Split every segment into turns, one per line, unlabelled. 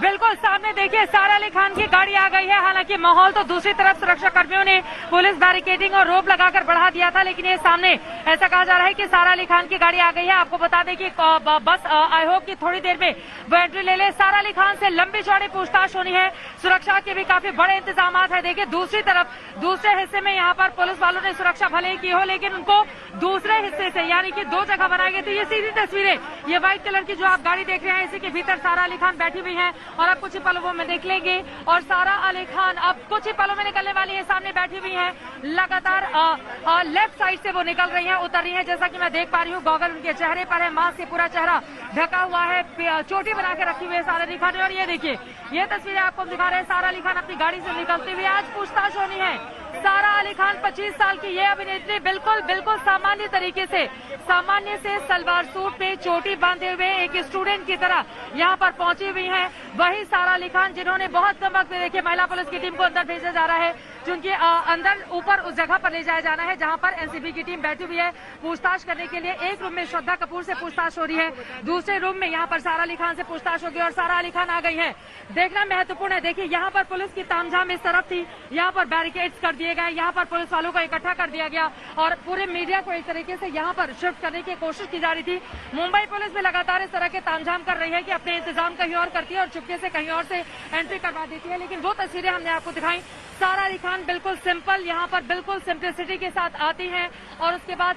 बिल्कुल सामने देखिए सारा अली खान की गाड़ी आ गई है। हालांकि माहौल तो दूसरी तरफ सुरक्षा कर्मियों ने पुलिस बैरिकेडिंग और रोप लगाकर बढ़ा दिया था, लेकिन ये सामने ऐसा कहा जा रहा है कि सारा अली खान की गाड़ी आ गई है। आपको बता दें कि बस आई होप कि थोड़ी देर में वो एंट्री ले ले। सारा अली खान से लंबी चौड़ी पूछताछ होनी है। सुरक्षा के भी काफी बड़े इंतजाम है। देखिए दूसरी तरफ दूसरे हिस्से में यहाँ पर पुलिस वालों ने सुरक्षा भले ही की हो, लेकिन उनको दूसरे हिस्से से यानी कि दो जगह बनाई गई। तो ये सीधी तस्वीरें, ये व्हाइट कलर की जो आप गाड़ी देख रहे हैं, इसी के भीतर सारा अली खान बैठी हुई है और अब कुछ ही पलों में देख लेंगे। और सारा अली खान अब कुछ ही पलों में निकलने वाली है। सामने बैठी हुई है, लगातार लेफ्ट साइड से वो निकल रही है, उतर रही है। जैसा कि मैं देख पा रही हूँ, गॉगल उनके चेहरे पर है, मास्क से पूरा चेहरा ढका हुआ है, चोटी बना के रखी हुई है सारा अली खान। और ये देखिए, ये तस्वीरें आपको दिखा रहे हैं सारा अली खान अपनी गाड़ी से निकलते हुए। आज पूछताछ होनी है। सारा अली खान 25 साल की ये अभिनेत्री बिल्कुल सामान्य तरीके से, सामान्य से सलवार सूट पे चोटी बांधे हुए एक स्टूडेंट की तरह यहाँ पर पहुंची हुई हैं। वही सारा अली खान जिन्होंने बहुत कम वक्त में, देखिए महिला पुलिस की टीम को अंदर भेजा जा रहा है, क्योंकि अंदर ऊपर उस जगह पर ले जाया जाना है जहां पर एनसीबी की टीम बैठी हुई है पूछताछ करने के लिए। एक रूम में श्रद्धा कपूर से पूछताछ हो रही है, दूसरे रूम में यहाँ पर सारा अली खान से पूछताछ होगी और सारा अली खान आ गई है। देखना महत्वपूर्ण है। देखिए यहाँ पर पुलिस की तामझाम इस तरफ थी, यहाँ पर बैरिकेड्स कर दिए गए, यहाँ पर पुलिस वालों को इकट्ठा कर दिया गया और पूरे मीडिया को एक तरीके से यहाँ पर शिफ्ट करने की कोशिश की जा रही थी। मुंबई पुलिस भी लगातार इस तरह के तामझाम कर रही है कि अपने इंतजाम कहीं और करती है और चुपके से कहीं और से एंट्री करवा देती है। लेकिन वो तस्वीरें हमने आपको दिखाई। सारा अली खान बिल्कुल सिंपल, यहाँ पर बिल्कुल सिंप्लिसिटी के साथ आती हैं और उसके बाद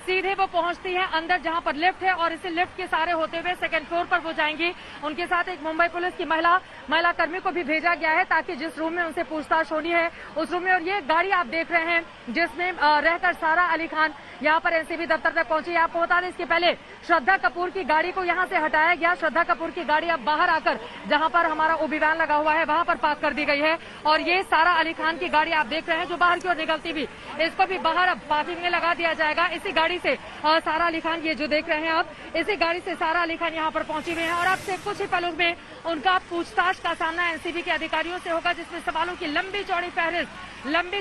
सीधे वो पहुंचती है अंदर जहां पर लिफ्ट है और इसे लिफ्ट के सारे होते हुए सेकंड फ्लोर पर वो जाएंगी। उनके साथ एक मुंबई पुलिस की महिला कर्मी को भी भेजा गया है ताकि जिस रूम में उनसे पूछताछ होनी है उस रूम में। और ये गाड़ी आप देख रहे हैं जिसमें रहकर सारा अली खान यहाँ पर एनसीबी दफ्तर तक पहुंची। आपको बता दें इसके पहले श्रद्धा कपूर की गाड़ी को यहाँ से हटाया गया। श्रद्धा कपूर की गाड़ी अब बाहर आकर जहाँ पर हमारा ओबी वैन लगा हुआ है वहां पर पार्क कर दी गई है और ये सारा अली खान की गाड़ी आप देख रहे हैं जो बाहर की ओर निकलती भी, इसको भी बाहर अब पार्किंग में लगा दिया जाएगा। इसी गाड़ी से सारा अली खान, ये जो देख रहे हैं आप, इसी गाड़ी से सारा अली खान यहाँ पर पहुंची हुई है और अब से कुछ ही पलों में उनका पूछताछ का सामना एनसीबी के अधिकारियों से होगा, जिसमें सवालों की लंबी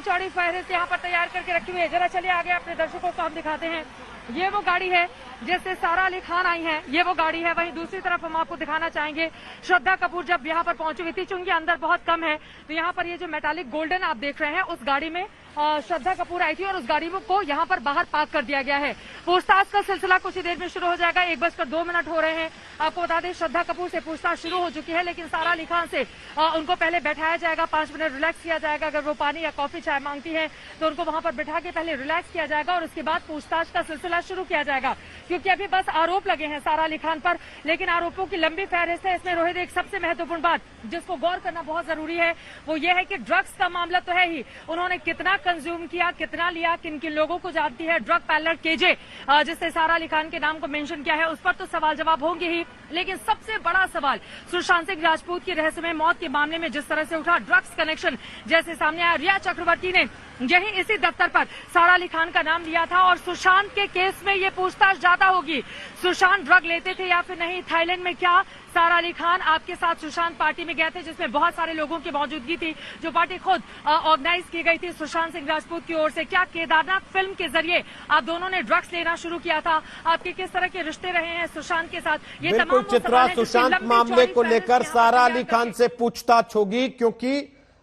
चौड़ी फहरिस्त यहाँ पर तैयार करके रखी हुई है। जरा चलिए आगे अपने दर्शकों को हम दिखाते हैं। ये वो गाड़ी है जिससे सारा अली खान आई हैं, ये वो गाड़ी है। वहीं दूसरी तरफ हम आपको दिखाना चाहेंगे श्रद्धा कपूर जब यहाँ पर पहुंची हुई थी, चूंकि अंदर बहुत कम है तो यहाँ पर ये जो मेटालिक गोल्डन आप देख रहे हैं उस गाड़ी में श्रद्धा कपूर आई थी और उस गाड़ी को यहाँ पर बाहर पार्क कर दिया गया है। पूछताछ का सिलसिला कुछ ही देर में शुरू हो जाएगा। 1:02 हो रहे हैं। आपको बता दें श्रद्धा कपूर से पूछताछ शुरू हो चुकी है, लेकिन सारा अली खान से उनको पहले बैठाया जाएगा, 5 मिनट रिलैक्स किया जाएगा। अगर वो पानी या कॉफी चाय मांगती है तो उनको वहां पर बैठा के पहले रिलैक्स किया जाएगा और उसके बाद पूछताछ का सिलसिला शुरू किया जाएगा। क्योंकि अभी बस आरोप लगे हैं सारा अली खान पर, लेकिन आरोपों की लंबी फहरिस्त है। इसमें रोहित एक सबसे महत्वपूर्ण बात जिसको गौर करना बहुत जरूरी है वो ये है कि ड्रग्स का मामला तो है ही, उन्होंने कितना कंज्यूम किया, कितना लिया, किन किन लोगों को जानती है। ड्रग पैलर केजे जिसने सारा अली खान के नाम को मेंशन किया है, उस पर तो सवाल जवाब होंगे ही, लेकिन सबसे बड़ा सवाल सुशांत सिंह राजपूत की रहस्यमय मौत के मामले में जिस तरह से उठा, ड्रग्स कनेक्शन जैसे सामने आया। रिया चक्रवर्ती ने यही इसी दफ्तर पर सारा अली खान का नाम लिया था और सुशांत के केस में ये पूछताछ ज्यादा होगी। सुशांत ड्रग लेते थे या फिर नहीं, थाईलैंड में क्या सारा अली खान आपके साथ सुशांत पार्टी में गए थे जिसमें बहुत सारे लोगों की मौजूदगी थी, जो पार्टी खुद ऑर्गेनाइज की गई थी सुशांत सिंह राजपूत की ओर से। क्या केदारनाथ फिल्म के जरिए आप दोनों ने ड्रग्स लेना शुरू किया था? आपके किस तरह के रिश्ते रहे हैं सुशांत के साथ? ये
बिल्कुल चित्रा, सुशांत मामले को लेकर सारा अली खान से पूछताछ होगी क्योंकि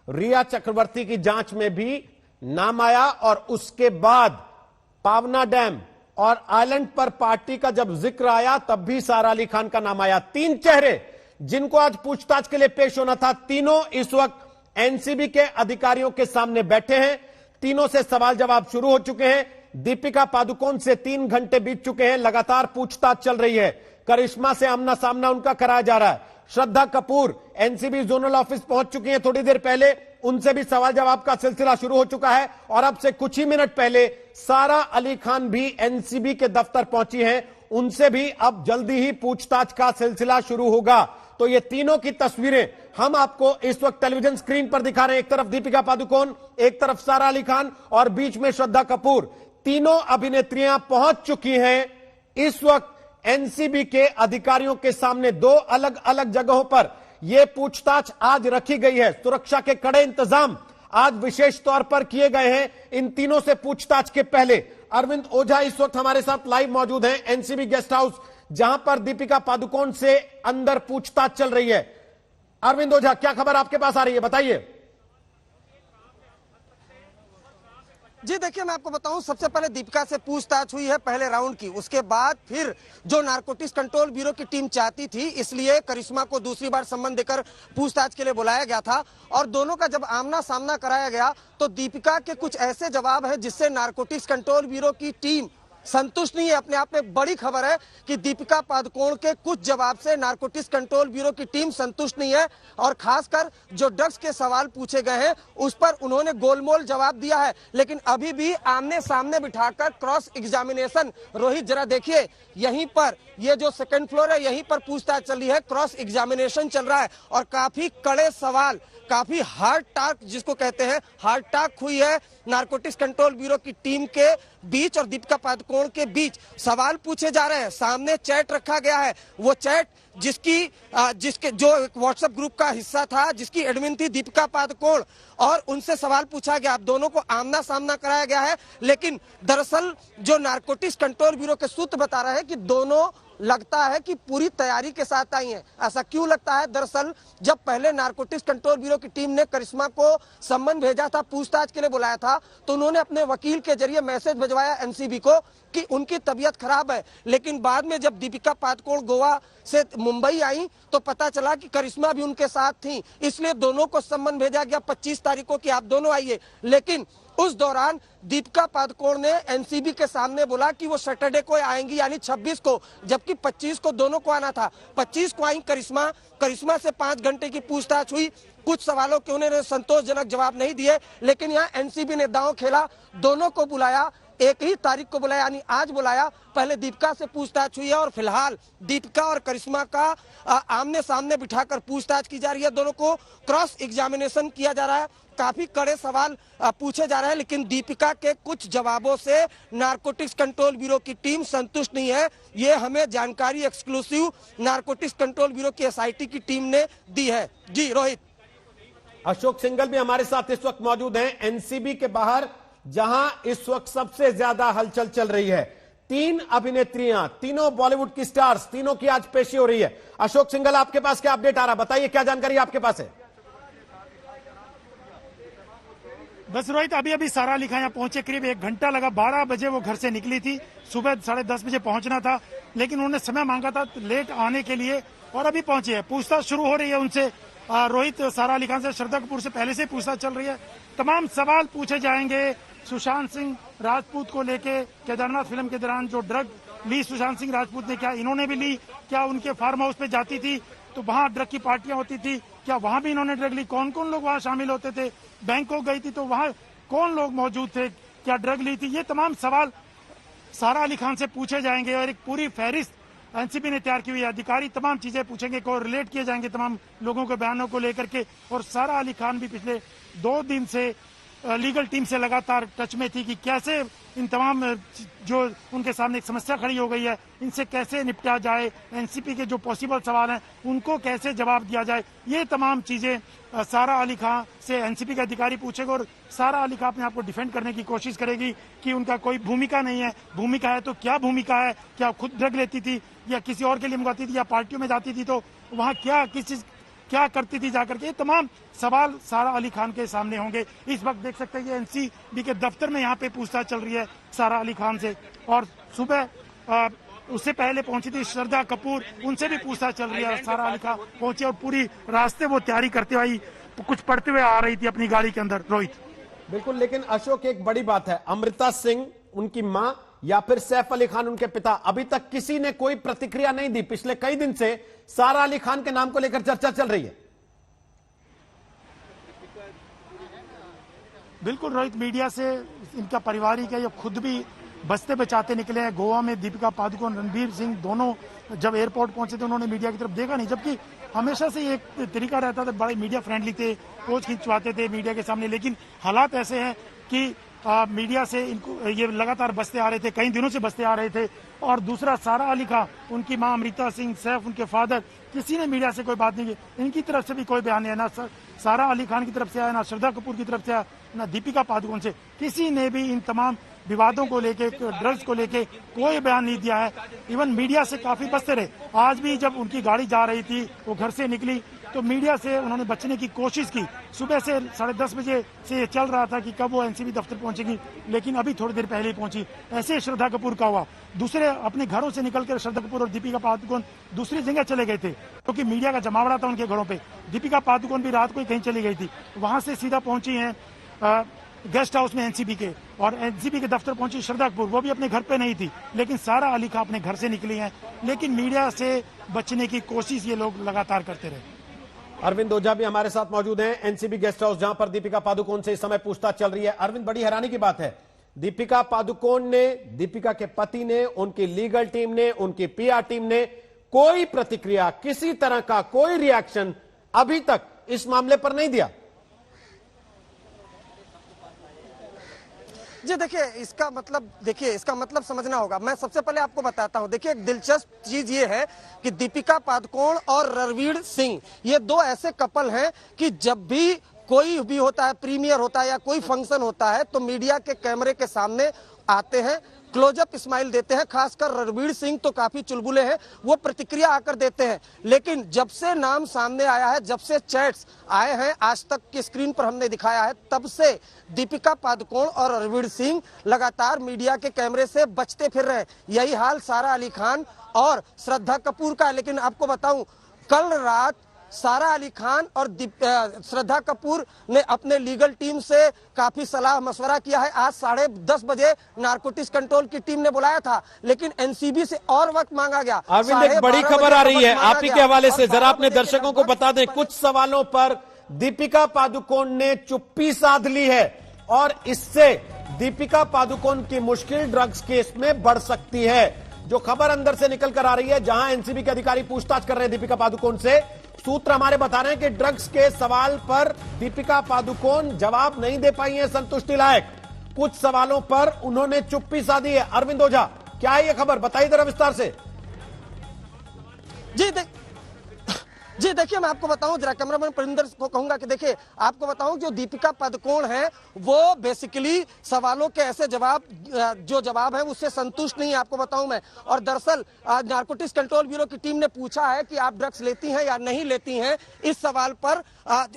रिया चक्रवर्ती की जांच में भी नाम आया और उसके बाद पावना डैम और आइलैंड पर पार्टी का जब जिक्र आया तब भी सारा अली खान का नाम आया। 3 चेहरे जिनको आज पूछताछ के लिए पेश होना था, तीनों इस वक्त एनसीबी के अधिकारियों के सामने बैठे हैं। तीनों से सवाल जवाब शुरू हो चुके हैं। दीपिका पादुकोण से 3 घंटे बीत चुके हैं, लगातार पूछताछ चल रही है। करिश्मा से आमना सामना उनका कराया जा रहा है। Shraddha Kapoor NCB zonal office पहुंच चुकी हैं थोड़ी देर पहले, उनसे भी सवाल जवाब का सिलसिला शुरू हो चुका है और अब से कुछ ही मिनट पहले सारा अली खान भी एनसीबी के दफ्तर पहुंची हैं, उनसे भी अब जल्दी ही पूछताछ का सिलसिला शुरू होगा। तो ये तीनों की तस्वीरें हम आपको इस वक्त टेलीविजन स्क्रीन पर दिखा रहे हैं। एक तरफ दीपिका पादुकोण, एक तरफ सारा अली खान और बीच में श्रद्धा कपूर। तीनों अभिनेत्रियां पहुंच चुकी हैं इस वक्त एनसीबी के अधिकारियों के सामने। 2 अलग अलग जगहों पर यह पूछताछ आज रखी गई है। सुरक्षा के कड़े इंतजाम आज विशेष तौर पर किए गए हैं इन तीनों से पूछताछ के पहले। अरविंद ओझा इस वक्त हमारे साथ लाइव मौजूद हैं एनसीबी गेस्ट हाउस, जहां पर दीपिका पादुकोण से अंदर पूछताछ चल रही है। अरविंद ओझा, क्या खबर आपके पास आ रही है, बताइए।
जी देखिए, मैं आपको बताऊं, सबसे पहले दीपिका से पूछताछ हुई है पहले राउंड की, उसके बाद फिर जो नारकोटिक्स कंट्रोल ब्यूरो की टीम चाहती थी, इसलिए करिश्मा को दूसरी बार सम्मन देकर पूछताछ के लिए बुलाया गया था। और दोनों का जब आमना सामना कराया गया तो दीपिका के कुछ ऐसे जवाब है जिससे नारकोटिक्स कंट्रोल ब्यूरो की टीम संतुष्ट नहीं है। अपने आप में बड़ी खबर है कि दीपिका पादुकोण के कुछ जवाब से नारकोटिक्स कंट्रोल ब्यूरो की टीम संतुष्ट नहीं है, और खासकर जो ड्रग्स के सवाल पूछे गए हैं उस पर उन्होंने गोलमोल जवाब दिया है। लेकिन अभी भी आमने सामने बिठाकर क्रॉस एग्जामिनेशन, रोहित जरा देखिए, यहीं पर ये जो सेकंड फ्लोर है यहीं पर पूछताछ चल रही है, क्रॉस एग्जामिनेशन चल रहा है और काफी कड़े सवाल, काफी हार्ड टास्क जिसको कहते हैं, हार्ड टास्क हुई है नारकोटिक्स कंट्रोल ब्यूरो की टीम के बीच और दीपिका पादुकोण के बीच। सवाल पूछे जा रहे हैं, सामने चैट रखा गया है, वो चैट जिसके जो व्हाट्सएप ग्रुप का हिस्सा था, जिसकी एडमिन थी दीपिका पादुकोण, और उनसे सवाल पूछा गया। दोनों को आमना सामना कराया गया है, लेकिन दरअसल जो नारकोटिक्स कंट्रोल ब्यूरो के सूत्र बता रहे हैं कि दोनों लगता है कि पूरी तैयारी के साथ आई हैं। ऐसा क्यों लगता है? दरअसल जब पहले नारकोटिक्स कंट्रोल ब्यूरो की टीम ने करिश्मा को सम्मन भेजा था, पूछताछ के लिए बुलाया था, तो उन्होंने अपने वकील के जरिए मैसेज भिजवाया एनसीबी को कि उनकी तबीयत खराब है। लेकिन बाद में जब दीपिका पादुकोण गोवा से मुंबई आई तो पता चला कि करिश्मा भी उनके साथ थी, इसलिए दोनों को सम्मन भेजा गया 25 तारीख को कि आप दोनों आइए। लेकिन उस दौरान दीपिका पादुकोण ने एनसीबी के सामने बोला कि वो सैटरडे को आएंगी, यानी 26 को, जबकि 25 को दोनों को आना था। 25 को आई करिश्मा से 5 घंटे की पूछताछ हुई, कुछ सवालों के उन्होंने संतोषजनक जवाब नहीं दिए, लेकिन यहाँ एनसीबी ने दांव खेला, दोनों को बुलाया, एक ही तारीख को बुलाया, यानी आज बुलाया। पहले दीपिका से पूछताछ हुई है और फिलहाल दीपिका और करिश्मा का आमने सामने बिठाकर पूछताछ की जा रही है। दोनों को क्रॉस एग्जामिनेशन किया जा रहा है, काफी कड़े सवाल पूछे जा रहे हैं, लेकिन दीपिका के कुछ जवाबों से नारकोटिक्स कंट्रोल ब्यूरो की टीम संतुष्ट नहीं है। ये हमें जानकारी एक्सक्लूसिव नारकोटिक्स कंट्रोल ब्यूरो की एसआईटी की टीम ने दी है। जी रोहित।
अशोक सिंघल भी हमारे साथ इस वक्त मौजूद हैं एनसीबी के बाहर, जहां इस वक्त सबसे ज्यादा हलचल चल रही है। 3 अभिनेत्रियां, तीनों बॉलीवुड की स्टार्स, तीनों की आज पेशी हो रही है। अशोक सिंघल, आपके पास क्या अपडेट आ रहा है, बताइए, क्या जानकारी आपके पास है?
बस रोहित, अभी सारा अली खान यहाँ पहुंचे, करीब 1 घंटा लगा। 12 बजे वो घर से निकली थी, सुबह 10:30 बजे पहुंचना था, लेकिन उन्होंने समय मांगा था लेट आने के लिए, और अभी पहुंची है। पूछताछ शुरू हो रही है उनसे, रोहित, सारा अली खान से, श्रद्धा कपूर से पहले से पूछताछ चल रही है। तमाम सवाल पूछे जाएंगे सुशांत सिंह राजपूत को लेके। केदारनाथ फिल्म के दौरान जो ड्रग ली सुशांत सिंह राजपूत ने, क्या इन्होंने भी ली? क्या उनके फार्म हाउस पे जाती थी तो वहां ड्रग की पार्टियां होती थी, क्या वहां भी इन्होंने ड्रग ली? कौन कौन लोग वहां शामिल होते थे? बैंकॉक गई थी तो वहां कौन लोग मौजूद थे, क्या ड्रग ली थी? ये तमाम सवाल सारा अली खान से पूछे जाएंगे, और एक पूरी फहरिस्त एनसीबी ने तैयार की हुई है। अधिकारी तमाम चीजें पूछेंगे, को रिलेट किए जाएंगे तमाम लोगों के बयानों को लेकर के। और सारा अली खान भी पिछले 2 दिन से लीगल टीम से लगातार टच में थी कि कैसे इन तमाम जो उनके सामने एक समस्या खड़ी हो गई है, इनसे कैसे निपटा जाए, एनसीपी के जो पॉसिबल सवाल हैं उनको कैसे जवाब दिया जाए। ये तमाम चीजें सारा अली खान से एनसीपी के अधिकारी पूछेगा, और सारा अली खान अपने आप को डिफेंड करने की कोशिश करेगी कि उनका कोई भूमिका नहीं है। भूमिका है तो क्या भूमिका है? क्या खुद ड्रग लेती थी या किसी और के लिए मंगवाती थी, या पार्टियों में जाती थी तो वहाँ क्या करती थी जाकर के? ये तमाम सवाल सारा अली खान के सामने होंगे। इस वक्त देख सकते हैं एनसीबी के दफ्तर में यहाँ पे पूछताछ चल रही है सारा अली खान से, और सुबह उससे पहले पहुंची थी श्रद्धा कपूर, उनसे भी पूछताछ चल रही है। सारा अली खान पहुंची और पूरी रास्ते वो तैयारी करते हुए, कुछ पढ़ते हुए आ रही थी अपनी गाड़ी के अंदर। रोहित।
बिल्कुल, लेकिन अशोक, एक बड़ी बात है, अमृता सिंह उनकी मां या फिर सैफ अली खान उनके पिता, अभी तक किसी ने कोई प्रतिक्रिया नहीं दी। पिछले कई दिन से सारा अली खान के नाम को लेकर चर्चा चल रही है।
बिल्कुल रोहित, मीडिया से इनका पारिवारिक है, ये खुद भी बस्ते बचाते निकले हैं। गोवा में दीपिका पादुकोण, रणवीर सिंह दोनों जब एयरपोर्ट पहुंचे थे उन्होंने मीडिया की तरफ देखा नहीं, जबकि हमेशा से एक तरीका रहता था, बड़े मीडिया फ्रेंडली थे, पोज खिंचवाते थे मीडिया के सामने। लेकिन हालात ऐसे हैं कि मीडिया से इनको ये लगातार बसते आ रहे थे, कई दिनों से बसते आ रहे थे। और दूसरा, सारा अली खान, उनकी मां अमृता सिंह, सैफ उनके फादर, किसी ने मीडिया से कोई बात नहीं की। इनकी तरफ से भी कोई बयान नहीं है, ना सारा अली खान की तरफ से आया, ना श्रद्धा कपूर की तरफ से आया, ना दीपिका पादुकोण से। किसी ने भी इन तमाम विवादों को लेके, ड्रग्स को लेके कोई बयान नहीं दिया है। इवन मीडिया से काफी बचते रहे। आज भी जब उनकी गाड़ी जा रही थी, वो घर से निकली तो मीडिया से उन्होंने बचने की कोशिश की। सुबह से 10:30 बजे से ये चल रहा था कि कब वो एनसीबी दफ्तर पहुंचेगी, लेकिन अभी थोड़ी देर पहले ही पहुंची। ऐसे श्रद्धा कपूर का हुआ। दूसरे अपने घरों से निकलकर श्रद्धा कपूर और दीपिका पादुकोण दूसरी जगह चले गए थे, क्योंकि मीडिया का जमावड़ा था उनके घरों पे। दीपिका पादुकोण भी रात को ही कहीं चली गई थी, वहां से सीधा पहुंची हैं गेस्ट हाउस में एनसीबी के, और एनसीबी के दफ्तर पहुंची श्रद्धा कपूर। वो भी अपने घर पे नहीं थी, लेकिन सारा अली खान अपने घर से निकली हैं। लेकिन मीडिया से बचने की कोशिश ये लोग लगातार करते रहे।
अरविंद ओझा भी हमारे साथ मौजूद हैं, एनसीबी गेस्ट हाउस, जहां पर दीपिका पादुकोण से इस समय पूछताछ चल रही है। अरविंद, बड़ी हैरानी की बात है, दीपिका पादुकोण ने, दीपिका के पति ने, उनकी लीगल टीम ने, उनकी पीआर टीम ने कोई प्रतिक्रिया, किसी तरह का कोई रिएक्शन अभी तक इस मामले पर नहीं दिया।
जी देखिए, इसका मतलब समझना होगा। मैं सबसे पहले आपको बताता हूं। देखिए, एक दिलचस्प चीज ये है कि दीपिका पादुकोण और रणवीर सिंह, ये दो ऐसे कपल हैं कि जब भी कोई भी होता है, प्रीमियर होता है या कोई फंक्शन होता है, तो मीडिया के कैमरे के सामने आते हैं, क्लोजअप स्माइल देते हैं। खासकर रणवीर सिंह तो काफी चुलबुले हैं, वो प्रतिक्रिया आकर देते हैं। लेकिन जब से नाम सामने आया है, जब से चैट्स आए हैं, आज तक की स्क्रीन पर हमने दिखाया है, तब से दीपिका पादुकोण और रणवीर सिंह लगातार मीडिया के कैमरे से बचते फिर रहे। यही हाल सारा अली खान और श्रद्धा कपूर का है। लेकिन आपको बताऊं, कल रात सारा अली खान और श्रद्धा कपूर ने अपने लीगल टीम से काफी सलाह मशवरा किया है। आज 10:30 बजे नारकोटिक्स कंट्रोल की टीम ने बुलाया था, लेकिन एनसीबी से और वक्त मांगा गया।
अरविंद, एक बड़ी खबर आ रही है आप ही के हवाले से, जरा अपने दर्शकों को बता दें। कुछ सवालों पर दीपिका पादुकोण ने चुप्पी साध ली है, और इससे दीपिका पादुकोण की मुश्किल ड्रग्स केस में बढ़ सकती है। जो खबर अंदर से निकल कर आ रही है, जहां एनसीबी के अधिकारी पूछताछ कर रहे हैं दीपिका पादुकोण से, सूत्र हमारे बता रहे हैं कि ड्रग्स के सवाल पर दीपिका पादुकोण जवाब नहीं दे पाई हैं संतुष्टि लायक। कुछ सवालों पर उन्होंने चुप्पी साधी है। अरविंद ओझा, क्या है ये खबर, बताइए जरा विस्तार से।
जी देखिए, मैं आपको बताऊं, जरा कैमरामैन परिंदर को कहूंगा कि देखिए, आपको बताऊं, जो दीपिका पादुकोण है वो बेसिकली सवालों के ऐसे जवाब है उससे संतुष्ट नहीं है, आपको बताऊं मैं। और दरअसल नारकोटिक्स कंट्रोल ब्यूरो की टीम ने पूछा है कि आप ड्रग्स लेती हैं या नहीं लेती हैं। इस सवाल पर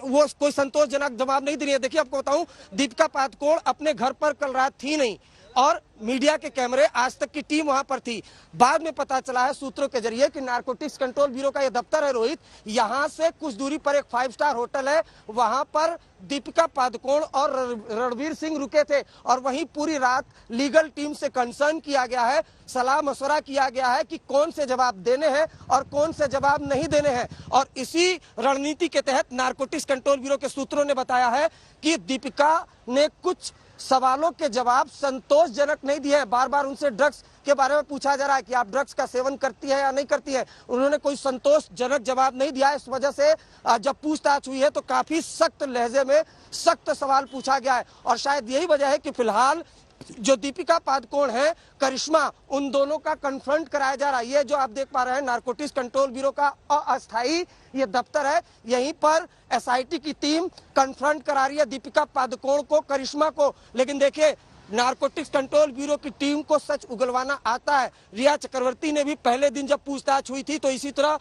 वो कोई संतोषजनक जवाब नहीं दे रही है। देखिए, आपको बताऊं, दीपिका पादुकोण अपने घर पर कल रात थी नहीं, और मीडिया के कैमरे, आज तक की टीम वहां पर थी। बाद में पता चला है सूत्रों के जरिए कि नारकोटिक्स कंट्रोल ब्यूरो का यह दफ्तर है रोहित, यहां से कुछ दूरी पर एक 5 स्टार होटल है, वहां पर दीपिका पादुकोण और रणवीर सिंह रुके थे। और वहीं पूरी रात लीगल टीम से कंसर्न किया गया है, सलाह मशवरा किया गया है कि कौन से जवाब देने हैं और कौन से जवाब नहीं देने हैं। और इसी रणनीति के तहत नारकोटिक्स कंट्रोल ब्यूरो के सूत्रों ने बताया है कि दीपिका ने कुछ सवालों के जवाब संतोषजनक नहीं दिए हैं। बार बार उनसे ड्रग्स के बारे में पूछा जा रहा है कि आप ड्रग्स का सेवन करती है या नहीं करती है, उन्होंने कोई संतोषजनक जवाब नहीं दिया। इस वजह से जब पूछताछ हुई है तो काफी सख्त लहजे में सख्त सवाल पूछा गया है। और शायद यही वजह है कि फिलहाल जो दीपिका पादुकोण है, करिश्मा, उन दोनों का कन्फ्रंट कराया जा रहा है। ये जो आप देख पा रहे हैं नारकोटिक्स कंट्रोल ब्यूरो का अस्थायी ये दफ्तर है, यहीं पर एसआईटी की टीम कन्फ्रंट करा रही है दीपिका पादुकोण को, करिश्मा को। लेकिन देखिए, नारकोटिक्स कंट्रोल ब्यूरो की टीम को सच उगलवाना आता है। रिया चक्रवर्ती ने भी पहले दिन जब पूछताछ हुई थी तो इसी तरह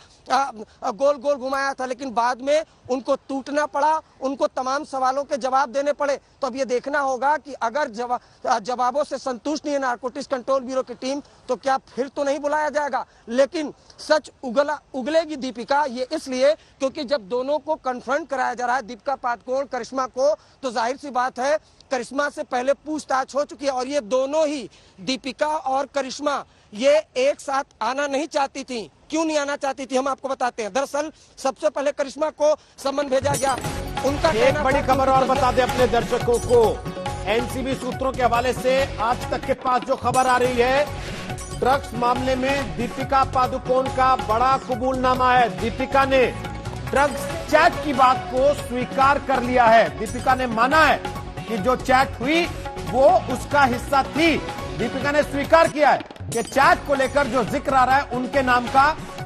गोल गोल घुमाया था, लेकिन बाद में उनको टूटना पड़ा, उनको तमाम सवालों के जवाब देने पड़े। तो अब ये देखना होगा कि अगर जवाबों से संतुष्ट नहीं है नारकोटिक्स कंट्रोल ब्यूरो की टीम, तो क्या फिर तो नहीं बुलाया जाएगा। लेकिन सच उगलेगी दीपिका, ये इसलिए क्योंकि जब दोनों को कन्फ्रंट कराया जा रहा है, दीपिका पादुकोण, करिश्मा को, तो जाहिर सी बात है करिश्मा से पहले पूछताछ हो चुकी है। और ये दोनों ही, दीपिका और करिश्मा, ये एक साथ आना नहीं चाहती थी। क्यों नहीं आना चाहती थी, हम आपको बताते हैं। दरअसल सबसे पहले करिश्मा को सम्मन भेजा गया। उनका
एक बड़ी खबर और बता दें अपने दर्शकों को, एनसीबी सूत्रों के हवाले से आज तक के पास जो खबर आ रही है, ड्रग्स मामले में दीपिका पादुकोण का बड़ा कबूलनामा है। दीपिका ने ड्रग्स चैट की बात को स्वीकार कर लिया है। दीपिका ने माना है कि जो चैट हुई वो उसका हिस्सा थी। दीपिका ने स्वीकार किया है कि चैट को लेकर जो जिक्र आ रहा है उनके नाम का,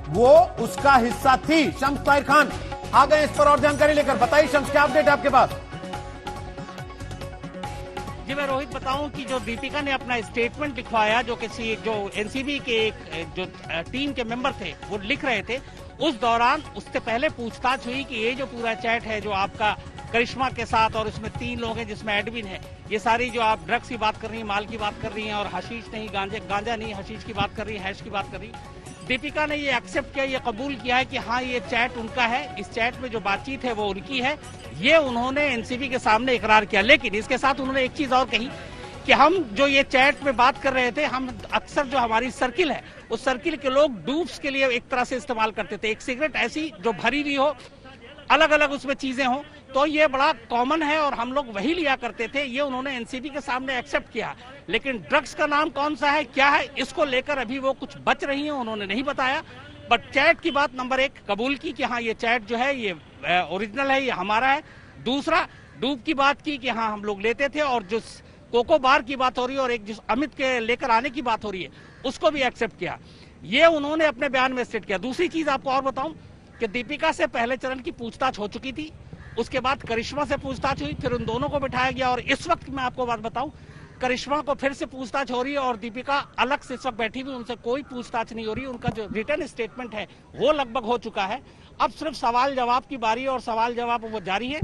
वो उसका हिस्सा थी। शम्स ताहिर खान आ गए इस पर और जानकारी लेकर। बताइए शम्स, क्या अपडेट है आपके पास?
जी मैं रोहित बताऊं कि जो दीपिका ने अपना स्टेटमेंट लिखवाया, जो एनसीबी के एक जो टीम के मेंबर थे वो लिख रहे थे, उस दौरान उससे पहले पूछताछ हुई कि ये जो पूरा चैट है जो आपका करिश्मा के साथ और उसमें 3 लोग हैं जिसमें एडमिन है, ये सारी जो आप ड्रग्स की बात कर रही हैं, माल की बात कर रही हैं और हशीश नहीं, गांजा नहीं, हशीश की बात कर रही हैं, हैश की बात कर रही हैं। दीपिका ने ये एक्सेप्ट किया, ये कबूल किया है कि हाँ ये चैट उनका है, इस चैट में जो बातचीत है वो उनकी है, ये उन्होंने एनसीबी के सामने इकरार किया। लेकिन इसके साथ उन्होंने एक चीज और कही कि हम जो ये चैट में बात कर रहे थे, हम अक्सर जो हमारी सर्किल है उस सर्किल के लोग डूब्स के लिए एक तरह से इस्तेमाल करते थे। एक सिगरेट ऐसी जो भरी हुई हो, अलग अलग उसमें चीजें हो, तो ये बड़ा कॉमन है और हम लोग वही लिया करते थे। ये उन्होंने एनसीबी के सामने एक्सेप्ट किया। लेकिन ड्रग्स का नाम कौन सा है, क्या है, इसको लेकर अभी वो कुछ बच रही हैं, उन्होंने नहीं बताया। बट चैट की बात नंबर 1 कबूल की कि हाँ ये चैट जो है ये ओरिजिनल है, ये हमारा है। दूसरा, डूब की बात की कि हाँ हम लोग लेते थे, और जो कोको बार की बात हो रही है और एक जिस अमित के लेकर आने की बात हो रही है उसको भी एक्सेप्ट किया। ये उन्होंने अपने बयान में स्टेट किया। दूसरी चीज आपको और बताऊं कि दीपिका से पहले चरण की पूछताछ हो चुकी थी, उसके बाद करिश्मा से पूछताछ हुई, फिर उन दोनों को बिठाया गया और इस वक्त मैं आपको बात बताऊं, करिश्मा को फिर से पूछताछ हो रही है और दीपिका अलग से इस वक्त बैठी हुई, उनसे कोई पूछताछ नहीं हो रही। उनका जो रिटर्न स्टेटमेंट है वो लगभग हो चुका है। अब सिर्फ सवाल जवाब की बारी है और सवाल जवाब वो जारी है।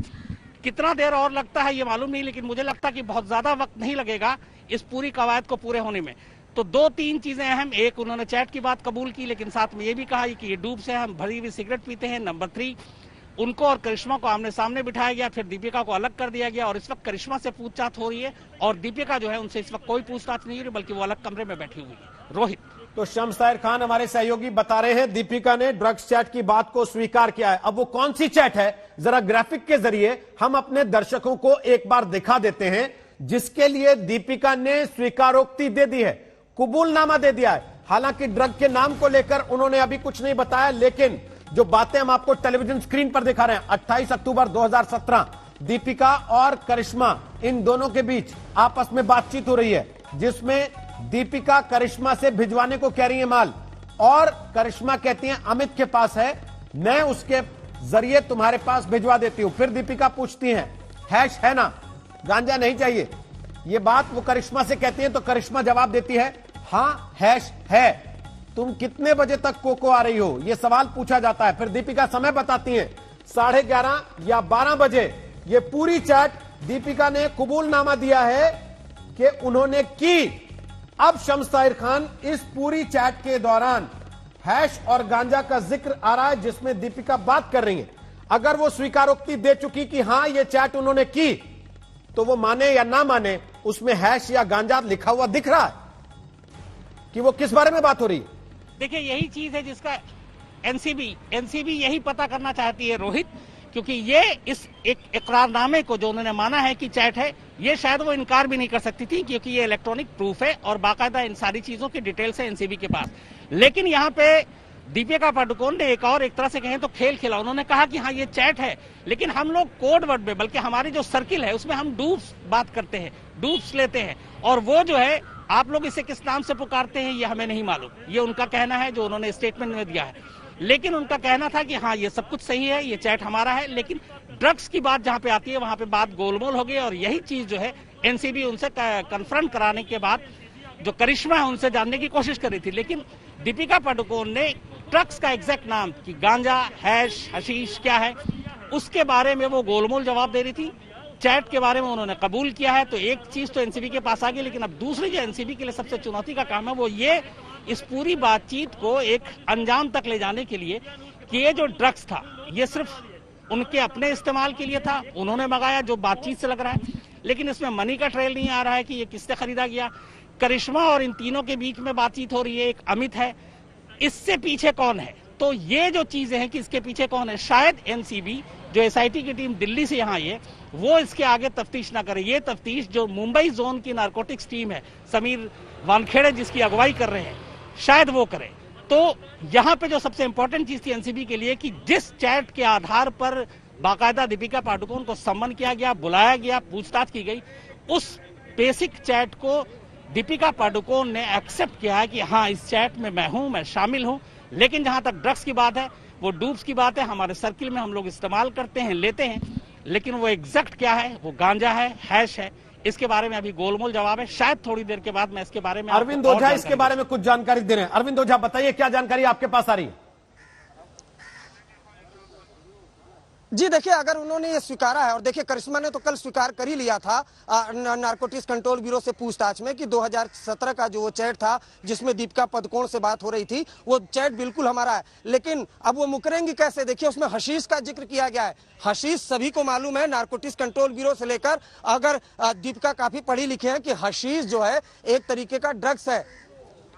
कितना देर और लगता है ये मालूम नहीं, लेकिन मुझे लगता है कि बहुत ज्यादा वक्त नहीं लगेगा इस पूरी कवायद को पूरे होने में। तो 2-3 चीजें अहम, एक उन्होंने चैट की बात कबूल की, लेकिन साथ में ये भी कहा कि ये डूब से हम भरी हुई सिगरेट पीते हैं। नंबर 3, उनको और करिश्मा को आमने सामने बिठाया गया, फिर दीपिका को अलग कर दिया गया और इस वक्त करिश्मा से पूछताछ हो रही है और दीपिका जो है उनसे इस वक्त कोई पूछताछ नहीं हो रही, बल्कि वो अलग कमरे में बैठी हुई है। रोहित।
तो शम्स ताहिर खान हमारे सहयोगी बता रहे हैं दीपिका ने ड्रग्स चैट की बात को स्वीकार किया है। अब वो कौन सी चैट है, जरा ग्राफिक के जरिए हम अपने दर्शकों को एक बार दिखा देते हैं, जिसके लिए दीपिका ने स्वीकारोक्ति दे दी है, कबूलनामा दे दिया है। हालांकि ड्रग के नाम को लेकर उन्होंने अभी कुछ नहीं बताया, लेकिन जो बातें हम आपको टेलीविजन स्क्रीन पर दिखा रहे हैं, 28 अक्टूबर 2017 दीपिका और करिश्मा, इन दोनों के बीच आपस में बातचीत हो रही है, जिसमें दीपिका करिश्मा से भिजवाने को कह रही है माल, और करिश्मा कहती है अमित के पास है, मैं उसके जरिए तुम्हारे पास भिजवा देती हूं। फिर दीपिका पूछती है हैश है ना, गांजा नहीं चाहिए, ये बात वो करिश्मा से कहती है, तो करिश्मा जवाब देती है हां हैश है। तुम कितने बजे तक कोको आ रही हो, यह सवाल पूछा जाता है। फिर दीपिका समय बताती है 11:30 या 12 बजे। ये पूरी चैट दीपिका ने कबूलनामा दिया है कि उन्होंने की। अब शम्स ताहिर खान, इस पूरी चैट के दौरान हैश और गांजा का जिक्र आ रहा है, जिसमें दीपिका बात कर रही है। अगर वो स्वीकारोक्ति दे चुकी कि हां ये चैट उन्होंने की, तो वो माने या ना माने, उसमें हैश या गांजा लिखा हुआ दिख रहा है कि वो किस बारे में बात हो रही है।
देखिए यही चीज है जिसका एनसीबी यही पता करना चाहती है रोहित, क्योंकि ये इस एक इकरारनामे को जो उन्होंने माना है कि चैट है, ये शायद वो इनकार भी नहीं कर सकती थी, क्योंकि ये इलेक्ट्रॉनिक प्रूफ है और बाकायदा इन सारी चीजों की डिटेल्स है एनसीबी के पास। लेकिन यहाँ पे दीपिका पादुकोण ने एक तरह से कहें तो खेल खेला। उन्होंने कहा कि हाँ ये चैट है, लेकिन हम लोग कोड वर्ड में, बल्कि हमारी जो सर्किल है उसमें हम डूब्स बात करते हैं, डूब्स लेते हैं, और वो जो है आप लोग इसे किस नाम से पुकारते हैं ये हमें नहीं मालूम। ये उनका कहना है जो उन्होंने स्टेटमेंट में दिया है। लेकिन उनका कहना था कि हाँ ये सब कुछ सही है, ये चैट हमारा है, लेकिन ड्रग्स की बात जहां पे आती है वहां पे बात गोलमोल हो गई। और यही चीज जो है एनसीबी उनसे कन्फ्रंट कराने के बाद जो करिश्मा है उनसे जानने की कोशिश कर रही थी, लेकिन दीपिका पादुकोण ने ड्रग्स का एग्जैक्ट नाम कि गांजा, हैश, हशीश क्या है, उसके बारे में वो गोलमोल जवाब दे रही थी। चैट के बारे में उन्होंने कबूल किया है। तो एक चीज तो एनसीबी के पास आ गई, लेकिन अब दूसरी जो एनसीबी के लिए सबसे चुनौती का काम है वो ये, इस पूरी बातचीत को एक अंजाम तक ले जाने के लिए कि ये जो ड्रग्स था ये सिर्फ उनके अपने इस्तेमाल के लिए था, उन्होंने मंगाया, जो बातचीत से लग रहा है, लेकिन इसमें मनी का ट्रेल नहीं आ रहा है कि ये किससे खरीदा गया। करिश्मा और इन तीनों के बीच में बातचीत हो रही है, एक अमित है, इससे पीछे कौन है। तो ये जो चीजें हैं कि इसके पीछे कौन है, शायद एनसीबी जो एसआईटी की टीम दिल्ली से यहाँ आई है वो इसके आगे तफ्तीश ना करे। ये तफ्तीश जो मुंबई जोन की नारकोटिक्स टीम है, समीर वानखेड़े जिसकी अगुवाई कर रहे हैं, शायद वो करे। तो यहाँ पे जो सबसे इंपॉर्टेंट चीज थी एनसीबी के लिए कि जिस चैट के आधार पर बाकायदा दीपिका पादुकोण को सम्मन किया गया, बुलाया गया, पूछताछ की गई, उस बेसिक चैट को दीपिका पादुकोण ने एक्सेप्ट किया है कि हाँ इस चैट में मैं हूं, मैं शामिल हूं। लेकिन जहां तक ड्रग्स की बात है, वो डूब्स की बात है, हमारे सर्किल में हम लोग इस्तेमाल करते हैं, लेते हैं, लेकिन वो एग्जैक्ट क्या है, वो गांजा है, हैश है, इसके बारे में अभी गोलमोल जवाब है। शायद थोड़ी देर के बाद मैं इसके बारे में
अरविंद ओझा इसके बारे में कुछ जानकारी दे रहे हैं। अरविंद ओझा बताइए, क्या जानकारी आपके पास आ रही है?
जी देखिए, अगर उन्होंने ये स्वीकारा है, और देखिए करिश्मा ने तो कल स्वीकार कर ही लिया था नारकोटिक्स कंट्रोल ब्यूरो से पूछताछ में कि 2017 का जो वो चैट था जिसमें दीपिका पादुकोण से बात हो रही थी, वो चैट बिल्कुल हमारा है। लेकिन अब वो मुकरेंगी कैसे? देखिए उसमें हशीश का जिक्र किया गया है। हशीश सभी को मालूम है, नारकोटिक्स कंट्रोल ब्यूरो से लेकर, अगर दीपिका काफी पढ़ी लिखी है, कि हशीश जो है एक तरीके का ड्रग्स है,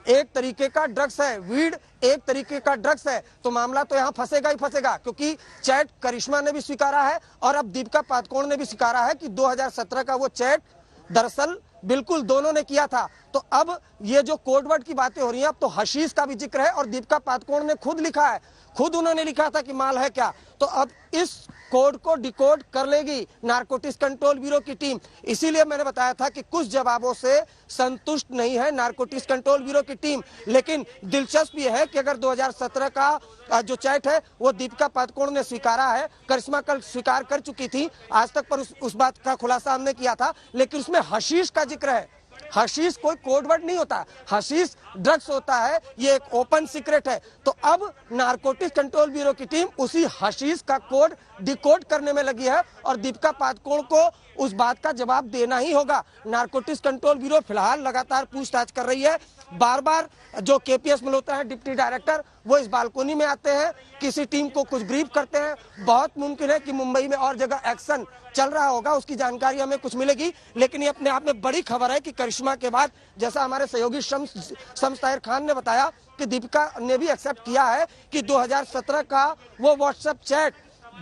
एक तरीके का ड्रग्स है, वीड एक तरीके का ड्रग्स है। तो मामला तो यहाँ फंसेगा ही फंसेगा, क्योंकि चैट करिश्मा ने भी स्वीकारा है और अब दीपिका पादुकोण ने भी स्वीकारा है कि 2017 का वो चैट दरअसल बिल्कुल दोनों ने किया था। तो अब ये जो कोडवर्ड की बातें हो रही हैं, अब तो हशीश का भी जिक्र है और दीपिका पादुकोण ने खुद लिखा है, खुद उन्होंने लिखा था कि माल है क्या। तो अब इस कोड को डिकोड कर लेगी नारकोटिक्स कंट्रोल ब्यूरो की टीम। इसीलिए मैंने बताया था कि कुछ जवाबों से संतुष्ट नहीं है नारकोटिक्स कंट्रोल ब्यूरो की टीम। लेकिन दिलचस्प यह है कि अगर 2017 का जो चैट है वो दीपिका पादुकोण ने स्वीकारा है, करिश्मा कल स्वीकार कर चुकी थी, आज तक पर उस बात का खुलासा हमने किया था, लेकिन उसमें हशीश का जिक्र है। हशीश कोई कोडवर्ड नहीं होता, हशीश ड्रग्स होता है, ये एक ओपन सीक्रेट है। तो अब नारकोटिक्स कंट्रोल ब्यूरो की टीम उसी हशीश का कोड डिकोड करने में लगी है और दीपिका पादुकोण को उस बात का जवाब देना ही होगा। नारकोटिक्स कंट्रोल ब्यूरो फिलहाल लगातार पूछताछ कर रही है। बार बार जो केपीएस मल्होत्रा है, डिप्टी डायरेक्टर, वो इस बालकोनी में आते हैं, किसी टीम को कुछ ब्रीफ करते हैं। बहुत मुमकिन है कि मुंबई में और जगह एक्शन चल रहा होगा, उसकी जानकारी हमें कुछ मिलेगी। लेकिन ये अपने आप में बड़ी खबर है कि करिश्मा के बाद, जैसा हमारे सहयोगी शम्स ताहिर खान ने बताया, कि दीपिका ने भी एक्सेप्ट किया है कि 2017 का वो व्हाट्सएप चैट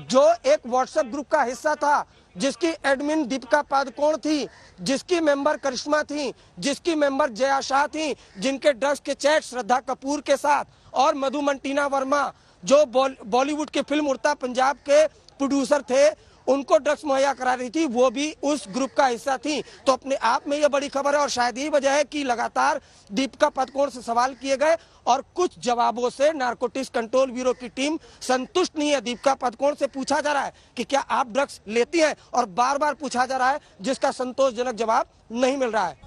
जो एक व्हाट्सएप ग्रुप का हिस्सा था, जिसकी एडमिन दीपिका पादुकोण थी, जिसकी मेंबर करिश्मा थी, जिसकी मेंबर जया शाह थी, जिनके ड्रग्स के चैट श्रद्धा कपूर के साथ और मधु मंटीना वर्मा जो बॉलीवुड के फिल्म उड़ता पंजाब के प्रोड्यूसर थे, उनको ड्रग्स मुहैया करा रही थी, वो भी उस ग्रुप का हिस्सा थी। तो अपने आप में यह बड़ी खबर है और शायद यही वजह है कि लगातार दीपिका पादुकोण से सवाल किए गए और कुछ जवाबों से नारकोटिक्स कंट्रोल ब्यूरो की टीम संतुष्ट नहीं है। दीपिका पादुकोण से पूछा जा रहा है कि क्या आप ड्रग्स लेती हैं, और बार बार पूछा जा रहा है, जिसका संतोषजनक जवाब नहीं मिल रहा है।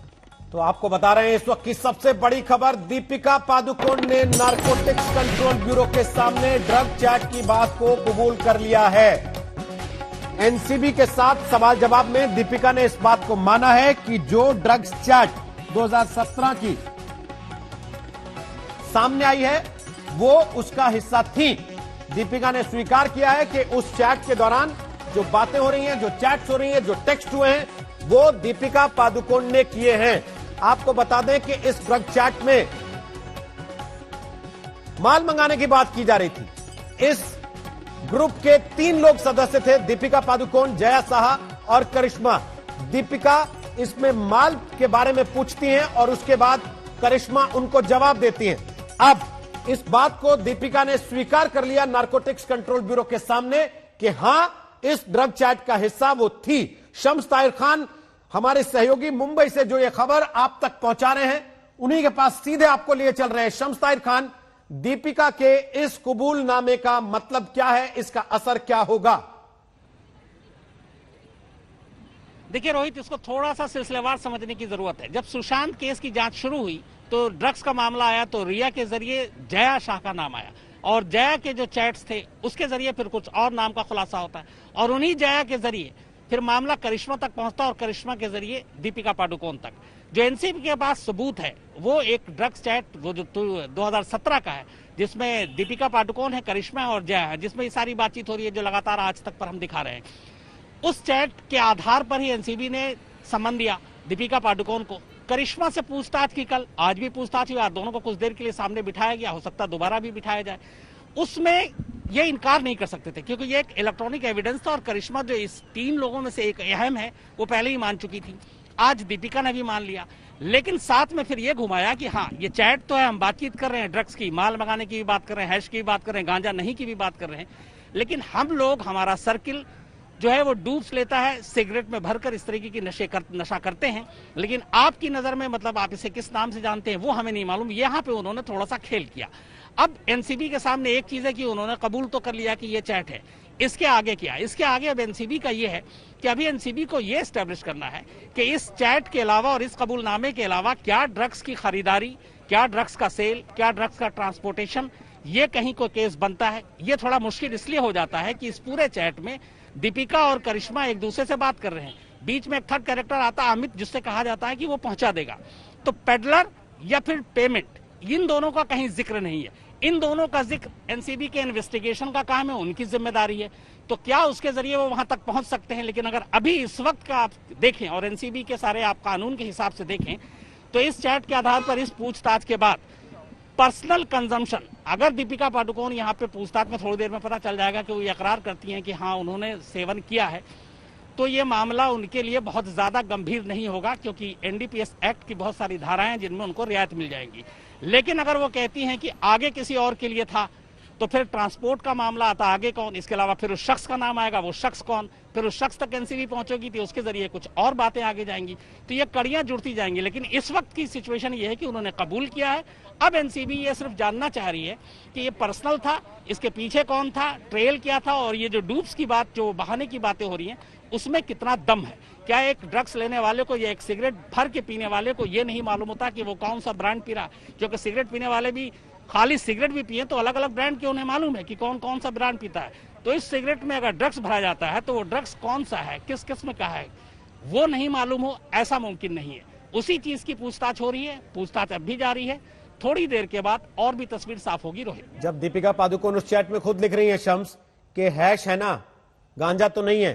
तो आपको बता रहे हैं इस वक्त की सबसे बड़ी खबर, दीपिका पादुकोण ने नारकोटिक्स कंट्रोल ब्यूरो के सामने ड्रग चैट की बात को कबूल कर लिया है। एनसीबी के साथ सवाल जवाब में दीपिका ने इस बात को माना है कि जो ड्रग्स चैट 2017 की सामने आई है वो उसका हिस्सा थी। दीपिका ने स्वीकार किया है कि उस चैट के दौरान जो बातें हो रही हैं, जो चैट्स हो रही हैं, जो टेक्स्ट हुए हैं, वो दीपिका पादुकोण ने किए हैं। आपको बता दें कि इस ड्रग चैट में माल मंगाने की बात की जा रही थी। इस ग्रुप के 3 लोग सदस्य थे, दीपिका पादुकोण, जया शाह और करिश्मा। दीपिका इसमें माल के बारे में पूछती हैं और उसके बाद करिश्मा उनको जवाब देती हैं। अब इस बात को दीपिका ने स्वीकार कर लिया नारकोटिक्स कंट्रोल ब्यूरो के सामने कि हां, इस ड्रग चैट का हिस्सा वो थी। शम्स ताहिर खान हमारे सहयोगी मुंबई से जो ये खबर आप तक पहुंचा रहे हैं, उन्हीं के पास सीधे आपको लिए चल रहे हैं। शम्स ताहिर खान, दीपिका के इस कबूलनामे का मतलब क्या है, इसका असर क्या होगा?
देखिए रोहित, इसको थोड़ा सा सिलसिलेवार समझने की जरूरत है। जब सुशांत केस की जांच शुरू हुई तो ड्रग्स का मामला आया तो रिया के जरिए जया शाह का नाम आया और जया के जो चैट्स थे उसके जरिए फिर कुछ और नाम का खुलासा होता है और उन्हीं जया के जरिए फिर मामला करिश्मा तक पहुंचता और करिश्मा के जरिए दीपिका पादुकोण तक। जो एनसीबी के पास सबूत है वो एक ड्रग्स चैट वो जो 2017 का है, जिसमें दीपिका पादुकोण है, करिश्मा और जया है, जिसमें ये सारी बातचीत हो रही है जो लगातार आज तक पर हम दिखा रहे हैं। उस चैट के आधार पर ही एनसीबी ने सम्मन दिया दीपिका पादुकोण को। करिश्मा से पूछताछ की कल, आज भी पूछताछ हुई, आज दोनों को कुछ देर के लिए सामने बिठाया गया, हो सकता है दोबारा भी बिठाया जाए। उसमें ये इनकार नहीं कर सकते थे क्योंकि ये एक इलेक्ट्रॉनिक एविडेंस था और करिश्मा जो इस 3 लोगों में से एक अहम है वो पहले ही मान चुकी थी। आज दीपिका ने भी मान लिया, लेकिन साथ में फिर ये घुमाया कि हाँ, ये चैट तो है, हम बातचीत कर रहे हैं ड्रग्स की, माल मंगाने की भी बात कर रहे हैं, हैश की भी बात कर रहे हैं, गांजा नहीं की भी बात कर रहे हैं, लेकिन हम लोग, हमारा सर्किल जो है वो डूब्स लेता है, सिगरेट में भरकर इस तरीके की नशा करते हैं। लेकिन आपकी नजर में मतलब आप इसे किस नाम से जानते हैं वो हमें नहीं मालूम। यहाँ पे उन्होंने थोड़ा सा खेल किया। अब एनसीबी के सामने एक चीज है कि उन्होंने कबूल तो कर लिया कि ये चैट है, इसके आगे क्या? इसके आगे अब एनसीबी का ये है कि अभी एनसीबी को ये एस्टेब्लिश करना है कि इस चैट के अलावा और इस कबूलनामे के अलावा क्या ड्रग्स की खरीदारी, क्या ड्रग्स का सेल, क्या ड्रग्स का ट्रांसपोर्टेशन, ये कहीं कोई केस बनता है। ये थोड़ा मुश्किल इसलिए हो जाता है कि इस पूरे चैट में दीपिका और करिश्मा एक दूसरे से बात कर रहे हैं, बीच में एक थर्ड कैरेक्टर आता है अमित, जिससे कहा जाता है कि वो पहुंचा देगा। तो पेडलर या फिर पेमेंट, इन दोनों का कहीं जिक्र नहीं है। इन दोनों का जिक्र एनसीबी के इन्वेस्टिगेशन का काम है, उनकी जिम्मेदारी है। तो क्या उसके जरिए वो वहां तक पहुंच सकते हैं? लेकिन अगर अभी इस वक्त का आप देखें और एनसीबी के सारे आप कानून के हिसाब से देखें तो इस चैट के आधार पर इस पूछताछ के बाद पर्सनल कंजम्पशन, अगर दीपिका पादुकोण यहाँ पे पूछताछ में थोड़ी देर में पता चल जाएगा कि वो इकरार करती हैं कि हाँ उन्होंने सेवन किया है, तो ये मामला उनके लिए बहुत ज्यादा गंभीर नहीं होगा, क्योंकि एनडीपीएस एक्ट की बहुत सारी धाराएं हैं जिनमें उनको रियायत मिल जाएगी। लेकिन अगर वो कहती हैं कि आगे किसी और के लिए था, तो फिर ट्रांसपोर्ट का मामला आता, आगे कौन, इसके अलावा फिर उस शख्स का नाम आएगा, वो शख्स कौन, फिर उस शख्स तक एनसीबी पहुंचेगी तो उसके जरिए कुछ और बातें आगे जाएंगी। तो ये कड़ियां जुड़ती जाएंगी। लेकिन इस वक्त की सिचुएशन ये है कि उन्होंने कबूल किया है। अब एनसीबी ये सिर्फ जानना चाह रही है कि ये पर्सनल था, इसके पीछे कौन था, ट्रेल क्या था, और ये जो डूब्स की बात, जो बहाने की बातें हो रही हैं, उसमें कितना दम है। क्या एक ड्रग्स लेने वाले को या एक सिगरेट भर के पीने वाले को ये नहीं मालूम होता कि वो कौन सा ब्रांड पी रहा? क्योंकि सिगरेट पीने वाले भी खाली सिगरेट भी पिए तो अलग अलग ब्रांड के उन्हें मालूम है कि कौन कौन सा ब्रांड पीता है। तो इस सिगरेट में अगर ड्रग्स भरा जाता है तो वो ड्रग्स कौन सा है, किस किस्म का है, वो नहीं मालूम हो, ऐसा मुमकिन नहीं है। उसी चीज की पूछताछ हो रही है, पूछताछ अब भी जारी है। थोड़ी देर के बाद और भी तस्वीर साफ होगी। रोहित,
जब दीपिका पादुकोण उस चैट में खुद लिख रही है शम्स के हैश है ना, गांजा तो नहीं है,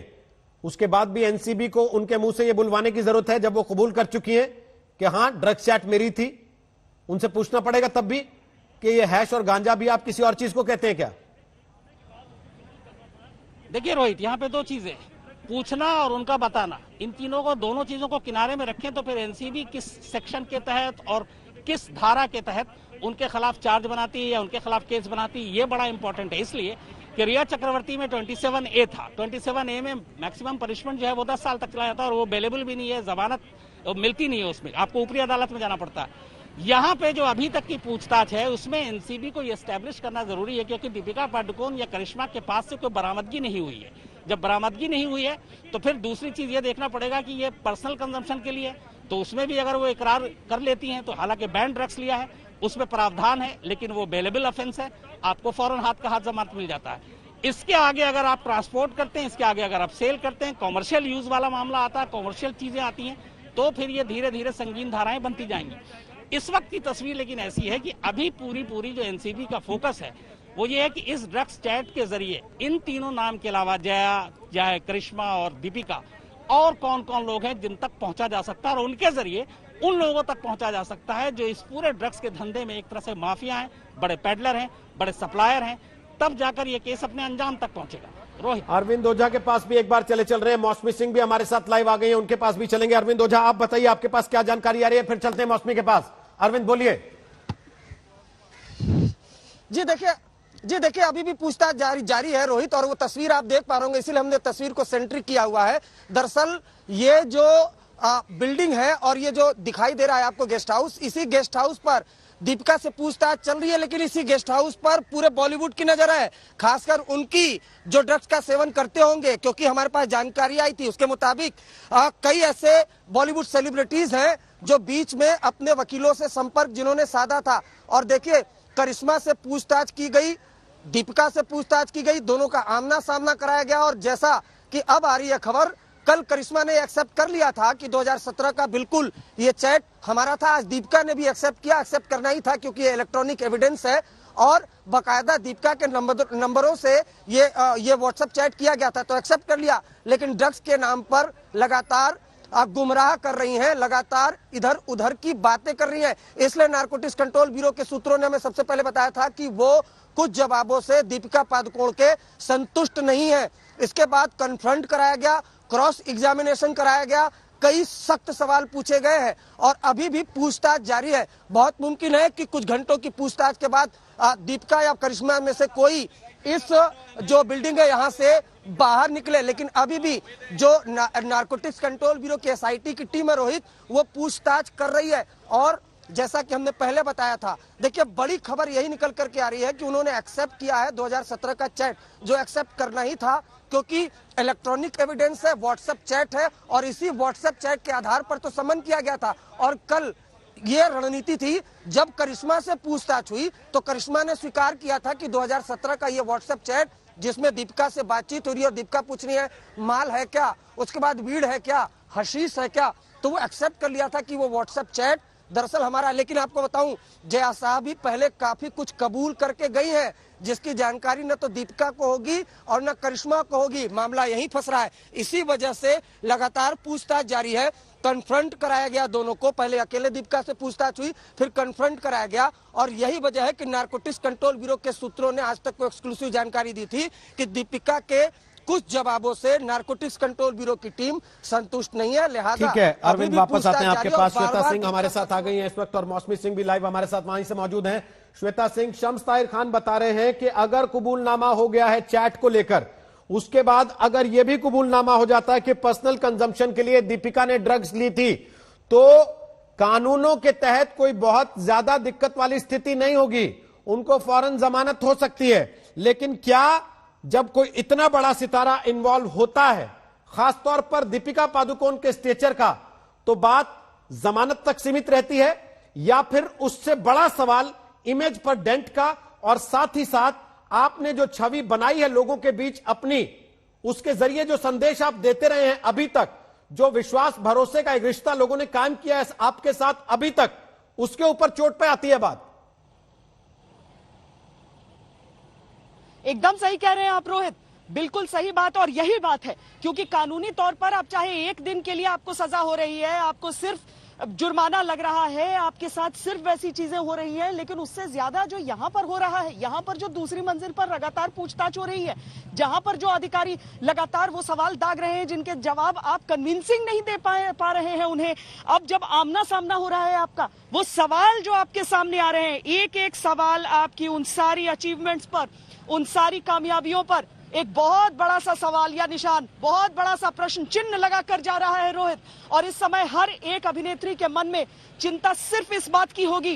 उसके बाद भी एनसीबी को उनके मुंह से ये बुलवाने की जरूरत है जब वो कबूल कर चुकी है कि हां ड्रग्स चैट मेरी थी? उनसे पूछना पड़ेगा तब भी कि ये हैश और गांजा भी आप किसी और चीज को कहते हैं क्या?
देखिए रोहित, यहाँ पे दो चीजें, पूछना और उनका बताना, इन तीनों को, दोनों चीजों को किनारे में रखें तो फिर एनसीबी किस सेक्शन के तहत और किस धारा के तहत उनके खिलाफ चार्ज बनाती है या उनके खिलाफ केस बनाती है, ये बड़ा इंपॉर्टेंट है। इसलिए कि रिया चक्रवर्ती में 27A था, 27A में मैक्सिमम पनिशमेंट जो है वो 10 साल तक चला जाता है और वो अवेलेबल भी नहीं है, जमानत मिलती नहीं है, उसमें आपको ऊपरी अदालत में जाना पड़ता है। यहाँ पे जो अभी तक की पूछताछ है उसमें एनसीबी को ये एस्टेब्लिश करना जरूरी है, क्योंकि दीपिका पादुकोण या करिश्मा के पास से कोई बरामदगी नहीं हुई है। जब बरामदगी नहीं हुई है तो फिर दूसरी चीज ये देखना पड़ेगा कि ये पर्सनल कंजम्पशन के लिए, तो उसमें भी अगर वो इकरार कर लेती हैं तो हालांकि बैन ड्रग्स लिया है उसमें प्रावधान है, लेकिन वो अवेलेबल ऑफेंस है, आपको फौरन हाथ का हाथ जमानत मिल जाता है। इसके आगे अगर आप ट्रांसपोर्ट करते हैं, इसके आगे अगर आप सेल करते हैं, कॉमर्शियल यूज वाला मामला आता है, कॉमर्शियल चीजें आती हैं, तो फिर ये धीरे धीरे संगीन धाराएं बनती जाएंगी। इस वक्त की तस्वीर लेकिन ऐसी है कि अभी पूरी जो एनसीबी का फोकस है वो ये है कि इस ड्रग्स चैट के जरिए इन तीनों नाम के अलावा जया, करिश्मा और दीपिका, और कौन कौन लोग हैं जिन तक पहुंचा जा सकता है, और उनके जरिए उन लोगों तक पहुंचा जा सकता है जो इस पूरे ड्रग्स के धंधे में एक तरह से माफिया हैं, बड़े पेडलर हैं, बड़े सप्लायर हैं, तब जाकर ये केस अपने अंजाम तक पहुंचेगा। रोहित,
अरविंद ओझा के पास भी एक बार चल रहे हैं, मौसमी सिंह भी हमारे साथ लाइव आ गई है, उनके पास भी चलेंगे। अरविंद ओझा, आप बताइए आपके पास क्या जानकारी आ रही है, फिर चलते हैं मौसमी के पास। अरविंद बोलिए।
जी देखिए अभी भी पूछताछ जारी है रोहित, और वो तस्वीर आप देख पा रहे होंगे, इसीलिए हमने तस्वीर को सेंट्रिक किया हुआ है। दरअसल ये जो बिल्डिंग है और ये जो दिखाई दे रहा है आपको गेस्ट हाउस, इसी गेस्ट हाउस पर दीपिका से पूछताछ चल रही है, लेकिन इसी गेस्ट हाउस पर पूरे बॉलीवुड की नजर है, खासकर उनकी जो ड्रग्स का सेवन करते होंगे, क्योंकि हमारे पास जानकारी आई थी उसके मुताबिक कई ऐसे बॉलीवुड सेलिब्रिटीज हैं जो बीच में अपने वकीलों से संपर्क जिन्होंने साधा था। और देखिए करिश्मा से पूछताछ की गई, दीपिका से पूछताछ की गई, दोनों का आमना सामना कराया गया, और जैसा कि अब आ रही है खबर, कल करिश्मा ने एक्सेप्ट कर लिया था कि 2017 का बिल्कुल ये चैट हमारा था। आज दीपिका ने भी एक्सेप्ट किया, एक्सेप्ट करना ही था क्योंकि ये इलेक्ट्रॉनिक एविडेंस है, और बकायदा दीपिका के नंबरों से ये व्हाट्सएप चैट किया गया था, तो एक्सेप्ट कर लिया। लेकिन ड्रग्स के नाम पर लगातार गुमराह कर रही हैं, लगातार इधर उधर की बातें कर रही हैं। इसलिए नारकोटिक्स कंट्रोल ब्यूरो के सूत्रों ने हमें सबसे पहले बताया था कि वो कुछ जवाबों से दीपिका पादुकोण के संतुष्ट नहीं है। इसके बाद कन्फ्रंट कराया गया, क्रॉस एग्जामिनेशन कराया गया, कई सख्त सवाल पूछे गए हैं, और अभी भी पूछताछ जारी है। बहुत मुमकिन है कि कुछ घंटों की पूछताछ के बाद दीपिका या करिश्मा में से कोई इस जो बिल्डिंग है यहाँ से बाहर निकले, लेकिन अभी भी जो नारकोटिक्स कंट्रोल ब्यूरो की एसआईटी की टीम है रोहित, वो पूछताछ कर रही है। और जैसा कि हमने पहले बताया था, देखिए बड़ी खबर यही निकल करके आ रही है कि उन्होंने एक्सेप्ट किया है 2017 का चैट, जो एक्सेप्ट करना ही था क्योंकि इलेक्ट्रॉनिक एविडेंस है, व्हाट्सएप चैट है और इसी व्हाट्सएप चैट के आधार पर तो समन किया गया था। और कल ये रणनीति थी, जब करिश्मा से पूछताछ हुई तो करिश्मा ने स्वीकार किया था कि 2017 का ये व्हाट्सएप चैट जिसमें दीपिका से बातचीत हो रही है और दीपिका पूछ रही है माल है क्या, उसके बाद वीड है क्या, हशीश है क्या, तो वो एक्सेप्ट कर लिया था कि वो व्हाट्सएप चैट दरअसल हमारा। लेकिन आपको बताऊं, जया साहब भी पहले काफी कुछ कबूल करके गई है, जिसकी जानकारी न तो दीपिका को होगी और न करिश्मा को होगी। मामला यहीं फंस रहा है, इसी वजह से लगातार पूछताछ जारी है। कन्फ्रंट कराया गया दोनों को, पहले अकेले दीपिका से पूछताछ हुई, फिर कन्फ्रंट कराया गया। और यही वजह है कि नारकोटिक्स कंट्रोल ब्यूरो के सूत्रों ने आज तक को एक्सक्लूसिव जानकारी दी थी कि दीपिका के कुछ जवाबों से नारकोटिक्स कंट्रोल ब्यूरो की टीम संतुष्ट नहीं है। लिहाजा
ठीक है अरविंद, वापस आते हैं आपके पास। श्वेता सिंह हमारे साथ आ गई हैं इस वक्त और मौसमी सिंह भी लाइव हमारे साथ वहीं से मौजूद हैं। श्वेता सिंह, शम्स ताहिर खान बता रहे हैं कि अगर कबूलनामा हो गया है चैट को लेकर, उसके बाद अगर यह भी कबूलनामा हो जाता है कि पर्सनल कंजम्पशन के लिए दीपिका ने ड्रग्स ली थी, तो कानूनों के तहत कोई बहुत ज्यादा दिक्कत वाली स्थिति नहीं होगी, उनको फौरन जमानत हो सकती है। लेकिन क्या जब कोई इतना बड़ा सितारा इन्वॉल्व होता है, खासतौर पर दीपिका पादुकोण के स्टेचर का, तो बात जमानत तक सीमित रहती है या फिर उससे बड़ा सवाल इमेज पर डेंट का, और साथ ही साथ आपने जो छवि बनाई है लोगों के बीच अपनी, उसके जरिए जो संदेश आप देते रहे हैं अभी तक, जो विश्वास भरोसे का एक रिश्ता लोगों ने कायम किया है आपके साथ अभी तक, उसके ऊपर चोट पे आती है बात।
एकदम सही कह रहे हैं आप रोहित, बिल्कुल सही बात। और यही बात है, क्योंकि कानूनी तौर पर आप चाहे एक दिन के लिए आपको सजा हो रही है, आपको सिर्फ जुर्माना लग रहा है, आपके साथ सिर्फ वैसी चीजें हो रही है, लेकिन उससे ज्यादा जो यहाँ पर हो रहा है, यहाँ पर जो दूसरी मंजिल पर लगातार पूछताछ हो रही है, जहां पर जो अधिकारी लगातार वो सवाल दाग रहे हैं जिनके जवाब आप कन्विंसिंग नहीं दे पा रहे हैं उन्हें, अब जब आमना सामना हो रहा है आपका, वो सवाल जो आपके सामने आ रहे हैं, एक एक सवाल आपकी उन सारी अचीवमेंट्स पर, उन सारी कामयाबियों पर एक बहुत बड़ा सा सवाल या निशान, बहुत बड़ा सा प्रश्न चिन्ह लगाकर जा रहा है रोहित। और इस समय हर एक अभिनेत्री के मन में चिंता सिर्फ इस बात की होगी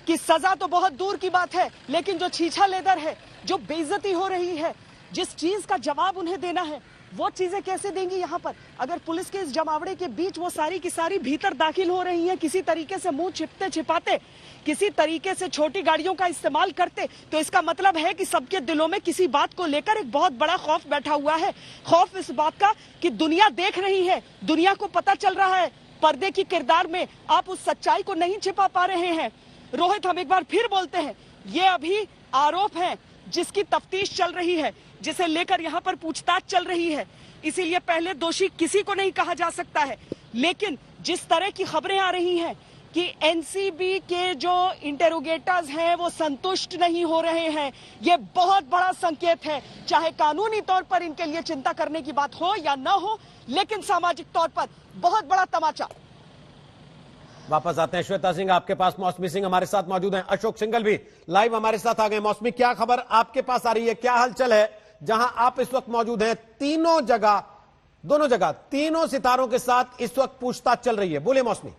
कि सजा तो बहुत दूर की बात है, लेकिन जो छीछा लेदर है, जो बेइज्जती हो रही है, जिस चीज का जवाब उन्हें देना है, वो चीजें कैसे देंगी यहाँ पर। अगर पुलिस के इस जमावड़े के बीच वो सारी की सारी भीतर दाखिल हो रही हैं, किसी तरीके से मुंह छिपते छिपाते, किसी तरीके से छोटी गाड़ियों का इस्तेमाल करते, तो इसका मतलब है कि सबके दिलों में किसी बात को लेकर एक बहुत बड़ा खौफ बैठा हुआ है। खौफ इस बात का कि दुनिया देख रही है, दुनिया को पता चल रहा है, पर्दे की किरदार में आप उस सच्चाई को नहीं छिपा पा रहे हैं। रोहित, हम एक बार फिर बोलते हैं, ये अभी आरोप है जिसकी तफ्तीश चल रही है, जिसे लेकर यहाँ पर पूछताछ चल रही है, इसीलिए पहले दोषी किसी को नहीं कहा जा सकता है। लेकिन जिस तरह की खबरें आ रही हैं कि एनसीबी के जो इंटेरोगेटर्स हैं वो संतुष्ट नहीं हो रहे हैं, ये बहुत बड़ा संकेत है। चाहे कानूनी तौर पर इनके लिए चिंता करने की बात हो या ना हो, लेकिन सामाजिक तौर पर बहुत बड़ा तमाचा।
वापस आते हैं श्वेता सिंह आपके पास, मौसमी सिंह हमारे साथ मौजूद हैं, अशोक सिंघल भी लाइव हमारे साथ आ गए। मौसमी, क्या खबर आपके पास आ रही है, क्या हलचल है जहां आप इस वक्त मौजूद हैं? तीनों जगह, दोनों जगह तीनों सितारों के साथ इस वक्त पूछताछ चल रही है, बोले मौसमी।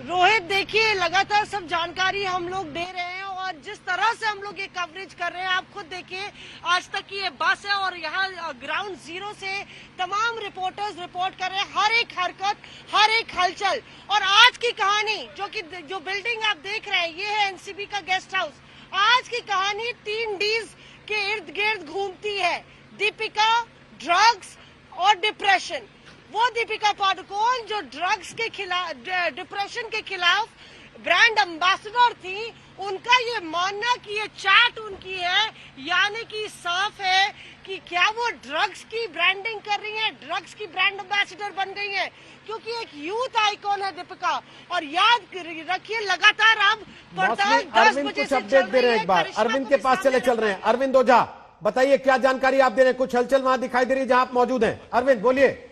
रोहित, देखिए लगातार सब जानकारी हम लोग दे रहे हैं और जिस तरह से हम लोग ये कवरेज कर रहे हैं, आप खुद देखिए, आज तक की ये बस है और यहाँ ग्राउंड जीरो से तमाम रिपोर्टर्स रिपोर्ट कर रहे हैं, हर एक हरकत, हर एक हलचल। और आज की कहानी जो बिल्डिंग आप देख रहे हैं, ये है एनसीबी का गेस्ट हाउस। आज की कहानी 3 Ds के इर्द गिर्द घूमती है, दीपिका, ड्रग्स और डिप्रेशन। वो दीपिका पादुकोण जो ड्रग्स के खिलाफ, डिप्रेशन के खिलाफ ब्रांड एम्बेसडर थी, उनका ये मानना कि ये चैट उनकी है, यानी कि साफ है कि क्या वो ड्रग्स की ब्रांडिंग कर रही है, ड्रग्स की ब्रांड एम्बेसडर बन गई है, क्योंकि एक यूथ आइकॉन है दीपिका। और याद रखिए, लगातार अब पड़ताल 10 बजे से चल रही है।
एक बार अरविंद के पास चल रहे हैं। अरविंद ओझा, बताइए क्या जानकारी आप दे रहे हैं? कुछ हलचल वहां दिखाई दे रही है जहां आप मौजूद हैं, अरविंद बोलिए।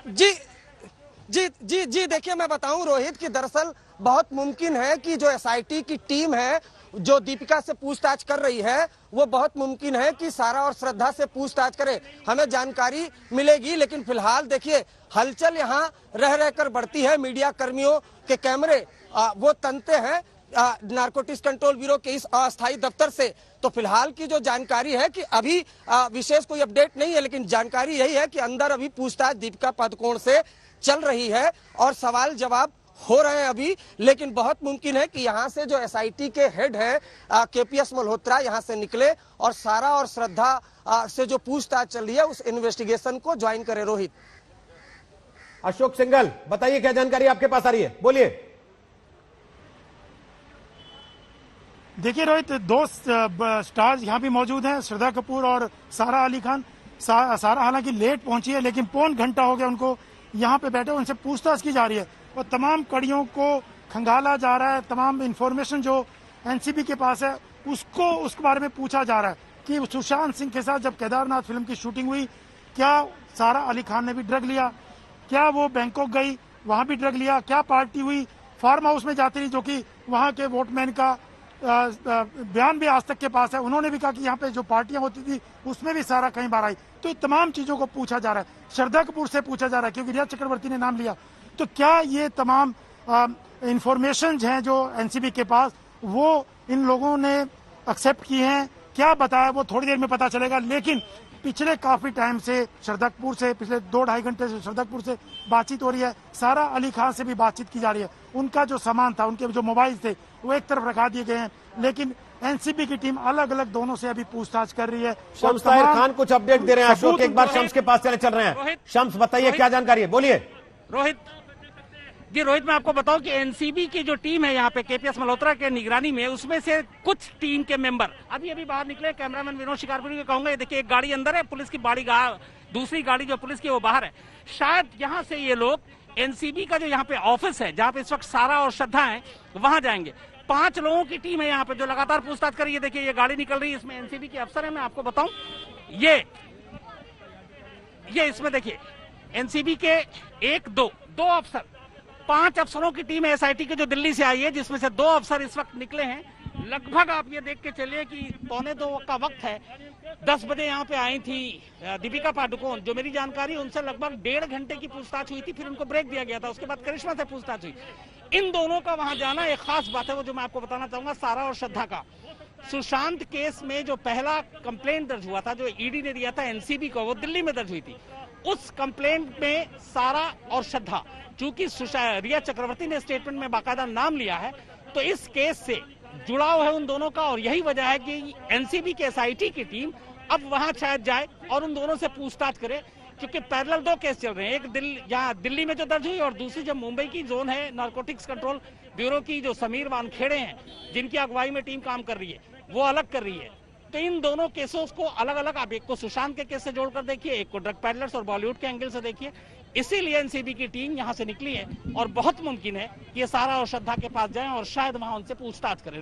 जी, देखिए मैं बताऊं रोहित कि दरअसल बहुत मुमकिन है कि जो एसआईटी की टीम है जो दीपिका से पूछताछ कर रही है वो बहुत मुमकिन है कि सारा और श्रद्धा से पूछताछ करे। हमें जानकारी मिलेगी, लेकिन फिलहाल देखिए हलचल यहाँ रह रहकर बढ़ती है। मीडिया कर्मियों के कैमरे वो तनते हैं नारकोटिक्स कंट्रोल ब्यूरो के इस अस्थायी दफ्तर से। तो फिलहाल की जो जानकारी है कि अभी विशेष कोई अपडेट नहीं है, लेकिन जानकारी यही है कि अंदर अभी पूछताछ दीपिका पादुकोण से चल रही है और सवाल जवाब हो रहे हैं अभी। लेकिन बहुत मुमकिन है कि यहाँ से जो एसआईटी के हेड है केपीएस मल्होत्रा यहाँ से निकले और सारा और श्रद्धा से जो पूछताछ चल रही है उस इन्वेस्टिगेशन को ज्वाइन करे। रोहित।
अशोक सिंघल, बताइए क्या जानकारी आपके पास आ रही है, बोलिए।
देखिए रोहित, दो स्टार्स यहाँ भी मौजूद हैं, श्रद्धा कपूर और सारा अली खान। सारा हालांकि लेट पहुंची है, लेकिन पौन घंटा हो गया उनको यहाँ पे बैठे, उनसे पूछताछ की जा रही है और तमाम कड़ियों को खंगाला जा रहा है। तमाम इंफॉर्मेशन जो एनसीबी के पास है उसके बारे में पूछा जा रहा है कि सुशांत सिंह के साथ जब केदारनाथ फिल्म की शूटिंग हुई, क्या सारा अली खान ने भी ड्रग लिया, क्या वो बैंकॉक गई वहां भी ड्रग लिया, क्या पार्टी हुई, फार्म हाउस में जाती रही, जो कि वहां के वोटमैन का बयान भी आज तक के पास है। उन्होंने भी कहा कि यहाँ पे जो पार्टियां होती थी उसमें भी सारा कई बार आई। तो तमाम चीजों को पूछा जा रहा है। श्रद्धा कपूर से पूछा जा रहा है क्योंकि रिया चक्रवर्ती ने नाम लिया। तो क्या ये तमाम इंफॉर्मेशन हैं जो एनसीबी के पास, वो इन लोगों ने एक्सेप्ट की हैं, क्या बताया वो थोड़ी देर में पता चलेगा। लेकिन पिछले काफी टाइम से श्रद्धा कपूर से, पिछले 2-2.5 घंटे से श्रद्धा कपूर से बातचीत हो रही है। सारा अली खान से भी बातचीत की जा रही है। उनका जो सामान था, उनके जो मोबाइल थे, वो एक तरफ रखा दिए गए हैं। लेकिन एनसीबी की टीम अलग अलग दोनों से अभी पूछताछ कर रही है।
शम्स ताहिर खान कुछ अपडेट दे रहे हैं। अशोक, एक बार शम्स के पास चल रहे हैं। शम्स, बताइए क्या जानकारी है, बोलिए।
रोहित, मैं आपको बताऊं कि एनसीबी की जो टीम है यहाँ पे केपीएस मल्होत्रा के निगरानी में, उसमें से कुछ टीम के मेंबर अभी बाहर निकले। कैमरामैन विनोद शिकारपुरी को कहूंगा, ये देखिए एक गाड़ी अंदर है, पुलिस की दूसरी गाड़ी जो पुलिस की वो बाहर है। शायद यहाँ से ये लोग एनसीबी का जो यहाँ पे ऑफिस है, जहाँ पे इस वक्त सारा और श्रद्धा है, वहां जाएंगे। 5 लोगों की टीम है यहाँ पे जो लगातार पूछताछ कर रही है। देखिए ये गाड़ी निकल रही है, इसमें एनसीबी के अफसर है। मैं आपको बताऊं, ये इसमें देखिए एनसीबी के 2 अफसर, 5 अफसरों की टीम है एसआईटी के जो दिल्ली से आई है, जिसमें से 2 अफसर इस वक्त निकले हैं। लगभग आप ये देख के चलिए कि 1:45 का वक्त है। 10 बजे यहाँ पे आई थी दीपिका पादुकोण। जो मेरी जानकारी उनसे लगभग 1.5 घंटे की पूछताछ हुई थी, फिर उनको ब्रेक दिया गया था। उसके बाद करिश्मा से पूछताछ हुई। इन दोनों का वहां जाना एक खास बात है, वो जो मैं आपको बताना चाहूंगा। सारा और श्रद्धा का सुशांत केस में जो पहला कंप्लेंट दर्ज हुआ था, जो ईडी ने दिया था एनसीबी को, वो दिल्ली में दर्ज हुई थी। उस कंप्लेंट में सारा और श्रद्धा, चूंकि रिया चक्रवर्ती ने स्टेटमेंट में बाकायदा नाम लिया है, तो इस केस से जुड़ाव है उन दोनों का। और यही वजह है कि एनसीबी के एसआईटी की टीम अब वहां शायद जाए और उन दोनों से पूछताछ करे, क्योंकि पैरेलल 2 केस चल रहे हैं। एक यहाँ दिल्ली में जो दर्ज हुई, और दूसरी जो मुंबई की जोन है नारकोटिक्स कंट्रोल ब्यूरो की, जो समीर वानखेड़े हैं, जिनकी अगुवाई में टीम काम कर रही है, वो अलग कर रही है। तो इन दोनों केसों को अलग अलग, आप एक को सुशांत के केस से जोड़कर देखिए, एक को ड्रग पैडलर्स और बॉलीवुड के एंगल से देखिए। इसीलिए एनसीबी की टीम यहां से निकली है और बहुत मुमकिन है कि ये सारा और श्रद्धा के पास जाएं और शायद वहां उनसे पूछताछ करें।